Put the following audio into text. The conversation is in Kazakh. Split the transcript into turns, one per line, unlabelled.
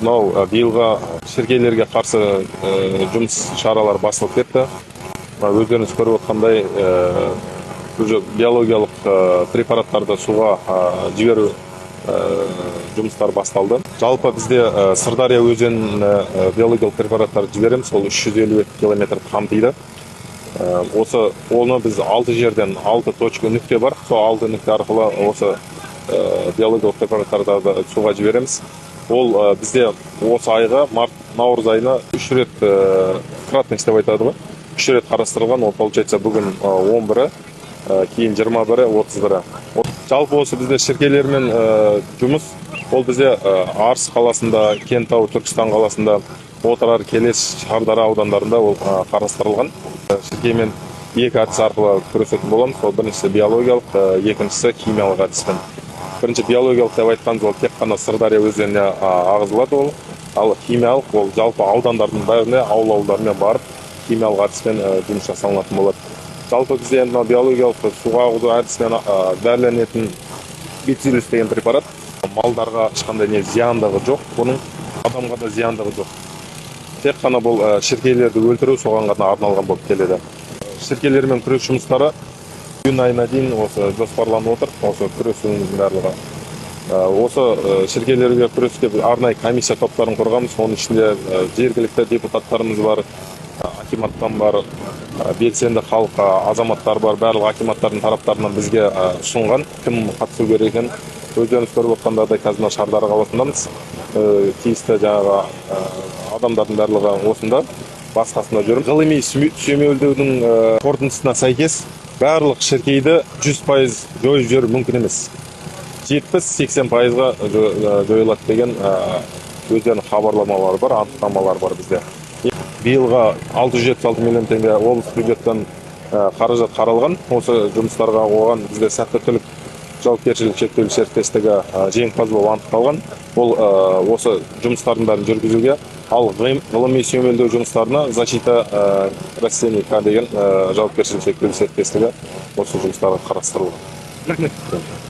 мынау биылға шіркейлерге қарсы жұмыс шаралар басылып кетті. Өздеріңіз көріп отқандай уже биологиялық препараттарды суға жіберу жұмыстар басталды. Жалпы бізде Сырдария өзеніне биологиялық препараттарды жібереміз, ол 352 километр қамтиды. Оны біз 6 жерден 6 точка нүкте бар, сол 6 нүкте арқылы осы биологиялық препараттарды суға жібереміз. Ол бізде осы айға наурыз айына 3 рет кратность деп айтады ғой. 3 рет қарастырылған, ол получается бүгін 11-і, кейін 21-і, 31-і. Жалпы осы бізде шіркейлермен жұмыс, ол бізде Арыс қаласында, Кентау, Түркістан қаласында, Отырар, Келес, Шардара аудандарында ол қарастырылған. Шіркеймен екі әдіс арқылы күресетін боламыз. Ол біріншісі биологиялық, екіншісі химиялық әдіспен. Бірінші биологиялық деп айтқанымыз ол тек қана Сырдария өзеніне ағызылады ол. Ал химиялық ол жалпы аудандардың бәріне ауылдармен барып химиялық әдіспен жұмыс жасалынатын болады. Жалпы бізде биологиялық суға ағызу әдісімен дәріленетін бициллюс деген препарат малдарға ешқандай зияндығы жоқ, бұның адамға да зияндығы жоқ. Тек қана бұл шіркейлерді өлтіру соған ғана арналған болып келеді. Шіркейлермен күрес жұмыстары июнь айына дейін осы жоспарланып отыр, осы күресудің барлығы. Осы шіркейлерге күреске арнайы комиссия топтарын құрғанбыз, оның ішінде жергілікті депутаттарымыз бар, акиматтан бар, белсенді халық, азаматтар бар, барлық акиматтардың тараптарынан бізге ұсынған, кім қатысу керек екенін өздеріңіз көріп отқандағыдай қазір Шардара қаласындамыз. Тиісті жаңағы адамдардың барлығы осында, басқасында жүрміз. Ғылыми сүйемелдеудің қорытындысына сәйкес барлық шіркейді 100% жойып жіберу мүмкін емес. 70-80%-ға жойылады деген өздерінің хабарламалары бар, анықтамалар бар бізде. Биылға 676 миллион теңге облыс бюджеттен қаражат қаралған. Осы жұмыстарға оған бізде Сәтті түлік жауапкершілігі шектеулі серіктестігі жеңімпаз болып анықталған. Ол осы жұмыстардың бәрін жүргізуге, ал ғылыми сүйемелдеу жұмыстарына защита растений деген жауапкершілігі шектеулі серіктестігі осы жұмыстарға қарастырылған.